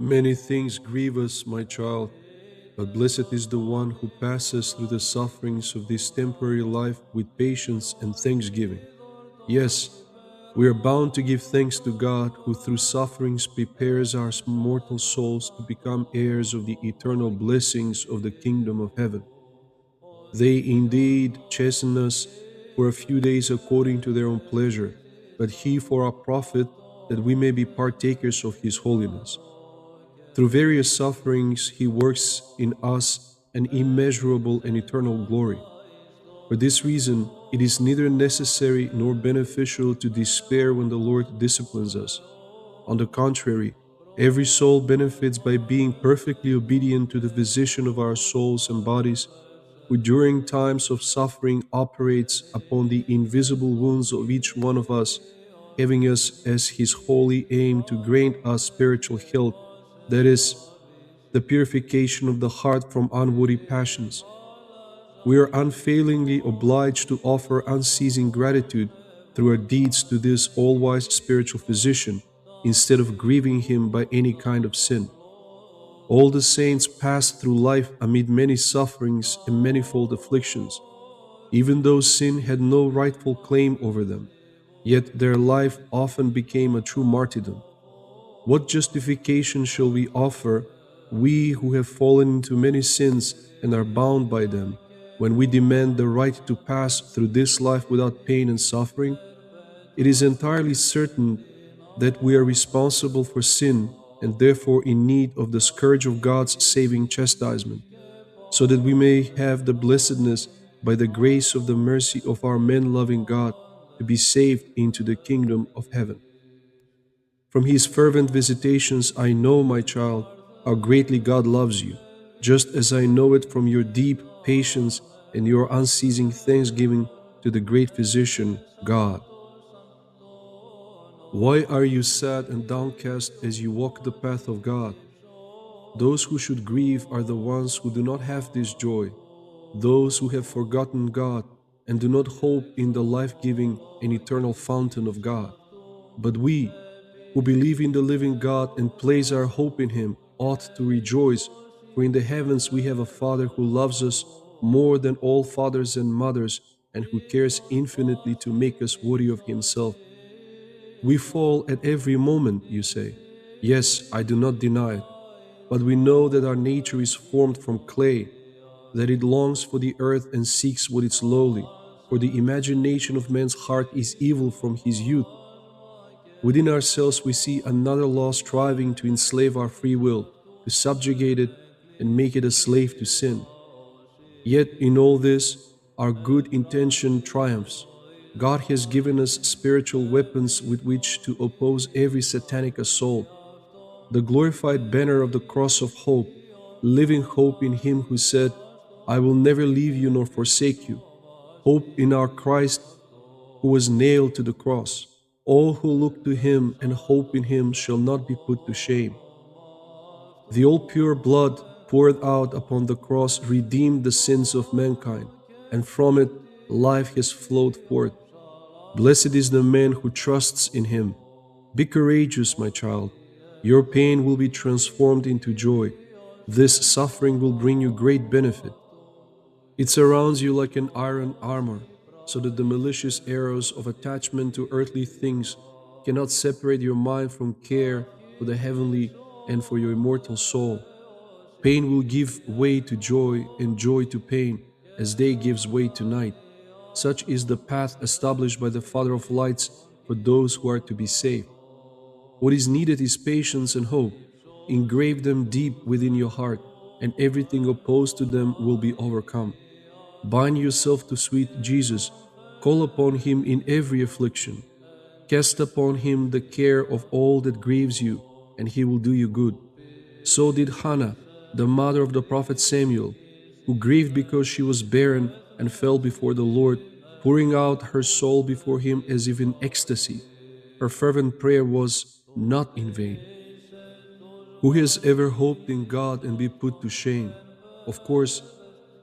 Many things grieve us, my child, but blessed is the one who passes through the sufferings of this temporary life with patience and thanksgiving. Yes, we are bound to give thanks to God, who through sufferings prepares our mortal souls to become heirs of the eternal blessings of the kingdom of heaven. They indeed chasten us for a few days according to their own pleasure, but He for our profit, that we may be partakers of His holiness. Through various sufferings, He works in us an immeasurable and eternal glory. For this reason, it is neither necessary nor beneficial to despair when the Lord disciplines us. On the contrary, every soul benefits by being perfectly obedient to the physician of our souls and bodies, who during times of suffering operates upon the invisible wounds of each one of us, having us as his holy aim to grant us spiritual health, that is, the purification of the heart from unworthy passions. We are unfailingly obliged to offer unceasing gratitude through our deeds to this all-wise spiritual physician, instead of grieving him by any kind of sin. All the saints passed through life amid many sufferings and manifold afflictions, even though sin had no rightful claim over them, yet their life often became a true martyrdom. What justification shall we offer, we who have fallen into many sins and are bound by them, when we demand the right to pass through this life without pain and suffering? It is entirely certain that we are responsible for sin and therefore in need of the scourge of God's saving chastisement, so that we may have the blessedness, by the grace of the mercy of our man-loving God, to be saved into the kingdom of heaven. From His fervent visitations I know, my child, how greatly God loves you, just as I know it from your deep patience and your unceasing thanksgiving to the great physician, God. Why are you sad and downcast as you walk the path of God? Those who should grieve are the ones who do not have this joy, those who have forgotten God and do not hope in the life-giving and eternal fountain of God. But we, who believe in the living God and place our hope in Him, ought to rejoice, for in the heavens we have a Father who loves us more than all fathers and mothers, and who cares infinitely to make us worthy of Himself. We fall at every moment, you say. Yes, I do not deny it. But we know that our nature is formed from clay, that it longs for the earth and seeks what is lowly, for the imagination of man's heart is evil from his youth. Within ourselves we see another law striving to enslave our free will, to subjugate it and make it a slave to sin. Yet in all this, our good intention triumphs. God has given us spiritual weapons with which to oppose every satanic assault. The glorified banner of the cross of hope, living hope in Him who said, I will never leave you nor forsake you. Hope in our Christ who was nailed to the cross. All who look to Him and hope in Him shall not be put to shame. The all-pure blood poured out upon the cross redeemed the sins of mankind, and from it life has flowed forth. Blessed is the man who trusts in Him. Be courageous, my child. Your pain will be transformed into joy. This suffering will bring you great benefit. It surrounds you like an iron armor, so that the malicious arrows of attachment to earthly things cannot separate your mind from care for the heavenly and for your immortal soul. Pain will give way to joy, and joy to pain, as day gives way to night. Such is the path established by the Father of lights for those who are to be saved. What is needed is patience and hope. Engrave them deep within your heart, and everything opposed to them will be overcome. Bind yourself to sweet Jesus. Call upon Him in every affliction. Cast upon Him the care of all that grieves you, and He will do you good. So did Hannah, the mother of the prophet Samuel, who grieved because she was barren and fell before the Lord, pouring out her soul before Him as if in ecstasy. Her fervent prayer was not in vain. Who has ever hoped in God and be put to shame? Of course,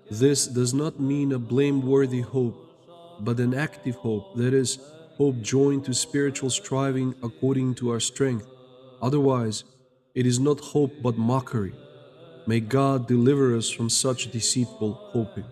this does not mean a blameworthy hope, but an active hope, that is, hope joined to spiritual striving according to our strength. Otherwise, It is not hope but mockery. May God deliver us from such deceitful hoping.